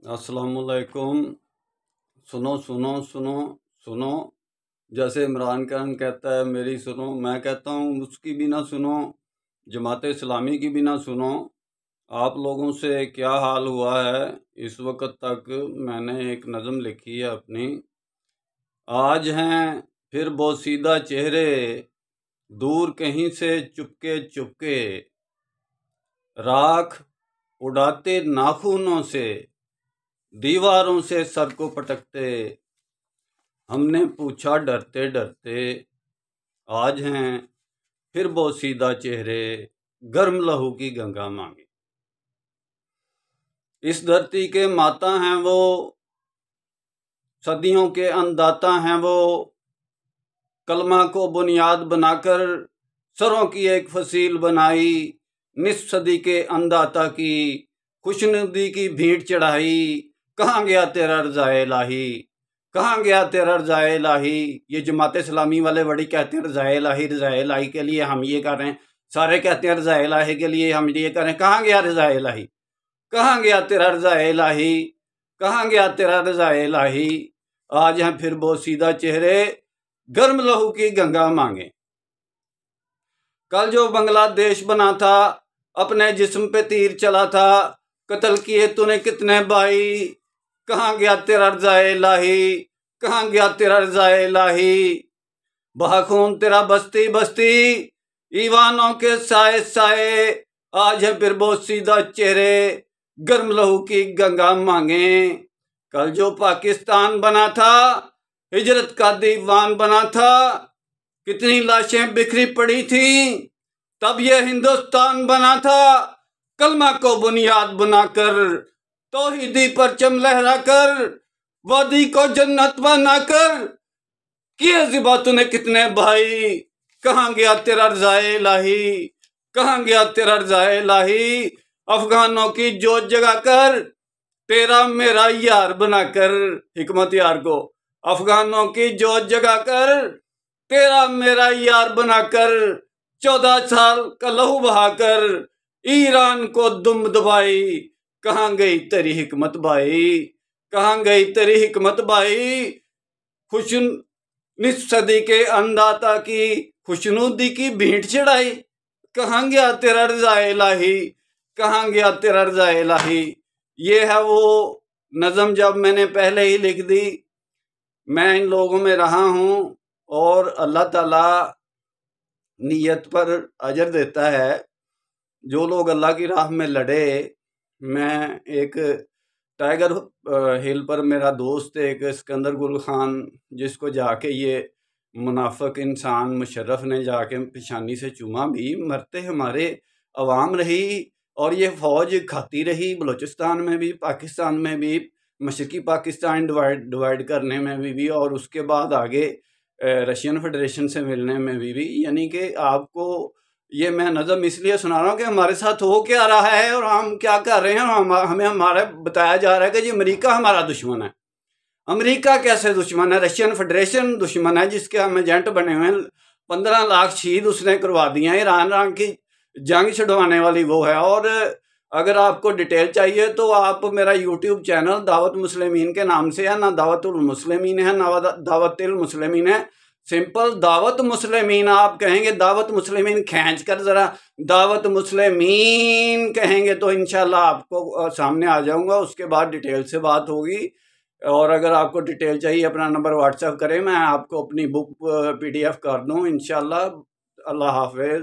अस्सलामुअलैकुम। सुनो सुनो सुनो सुनो। जैसे इमरान खान कहता है मेरी सुनो, मैं कहता हूँ उसकी भी ना सुनो, जमात इस्लामी की भी ना सुनो। आप लोगों से क्या हाल हुआ है इस वक्त तक। मैंने एक नज़म लिखी है अपनी। आज हैं फिर बोसीदा चेहरे, दूर कहीं से चुपके चुपके, राख उड़ाते नाखूनों से, दीवारों से सर को पटकते। हमने पूछा डरते डरते, आज हैं फिर बोसीदा चेहरे, गर्म लहू की गंगा मांगे। इस धरती के माता हैं वो, सदियों के अन्नदाता हैं वो, कलमा को बुनियाद बनाकर सरों की एक फसील बनाई। निस्फ सदी के अन्नदाता की खुशनुदी की भीड़ चढ़ाई। कहाँ गया तेरा रज़ाए इलाही, कहाँ गया तेरा रज़ाए इलाही। ये जमात इस्लामी वाले बड़ी कहते हैं रज़ाए इलाही, रज़ाए इलाही के लिए हम ये कर रहे हैं, सारे कहते हैं रज़ाए इलाही के लिए हम ये कर रहे हैं। कहाँ गया रज़ाए इलाही, कहाँ गया तेरा रज़ाए इलाही, कहाँ गया तेरा रज़ाए इलाही। आज हैं फिर बोसीदा चेहरे, गर्म लहू की गंगा मांगे। कल जो बांग्लादेश बना था, अपने जिस्म पे तीर चला था, कत्ल किए तूने कितने भाई। कहाँ गया तेरा रज़ाए इलाही, कहाँ गया तेरा रज़ाए इलाही। बहा खून तेरा बस्ती बस्ती, ईवानों के साए साए। आज है फिर बोसीदा चेहरे, गर्म लहू की गंगा मांगे। कल जो पाकिस्तान बना था, हिजरत का दीवान बना था, कितनी लाशें बिखरी पड़ी थी, तब यह हिंदुस्तान बना था। कलमा को बुनियाद बनाकर, तौहीदी परचम लहराकर, वादी को जन्नत बनाकर, किए ज़िबा तूने कितने भाई। कहाँ गया तेरा रज़ाए इलाही, कहाँ गया तेरा रज़ाए इलाही। अफगानों की जोत जगाकर, तेरा मेरा यार बनाकर, हिकमत यार को, अफगानों की जोत जगाकर, तेरा मेरा यार बनाकर, 14 साल का लहू बहाकर, ईरान को दुम दबाई। कहाँ गई तेरी हिकमत भाई, कहाँ गई तेरी हिकमत भाई। निस्फ सदी के अन्नदाता की खुशनुदी की भीड़ चढ़ाई। कहाँ गया तेरा रज़ाए इलाही, कहाँ गया तेरा रज़ाए इलाही। ये है वो नज़म जब मैंने पहले ही लिख दी। मैं इन लोगों में रहा हूँ और अल्लाह ताला नीयत पर अजर देता है। जो लोग अल्लाह की राह में लड़े, मैं एक टाइगर हिल पर मेरा दोस्त एक सिकंदर गुल खान, जिसको जाके ये मुनाफिक इंसान मुशर्रफ ने जाके पेशानी से चूमा भी, मरते हमारे अवाम रही और ये फ़ौज खाती रही। बलूचिस्तान में भी, पाकिस्तान में भी, मशरक़ी पाकिस्तान डिवाइड करने में भी और उसके बाद आगे रशियन फेडरेशन से मिलने में भी। यानी कि आपको ये मैं नज़म इसलिए सुना रहा हूँ कि हमारे साथ हो क्या रहा है और हम क्या कर रहे हैं। और हमें हमारा बताया जा रहा है कि जी अमेरिका हमारा दुश्मन है। अमेरिका कैसे दुश्मन है? रशियन फेडरेशन दुश्मन है, जिसके हम एजेंट बने हुए हैं। 15 लाख शहीद उसने करवा दिए हैं। ईरान की जंग छुड़वाने वाली वो है। और अगर आपको डिटेल चाहिए तो आप मेरा यूट्यूब चैनल दावत मुस्लिमीन के नाम से है, ना दावतुल मुस्लिमीन है ना दावतुल मुस्लिमीन है, सिंपल दावत मुस्लिमीन। आप कहेंगे दावत मुस्लिमीन खींच कर ज़रा दावत मुस्लिमीन कहेंगे तो इंशाल्लाह आपको सामने आ जाऊंगा। उसके बाद डिटेल से बात होगी। और अगर आपको डिटेल चाहिए अपना नंबर व्हाट्सएप करें, मैं आपको अपनी बुक PDF कर दूँ इंशाल्लाह। अल्लाह हाफ़िज़।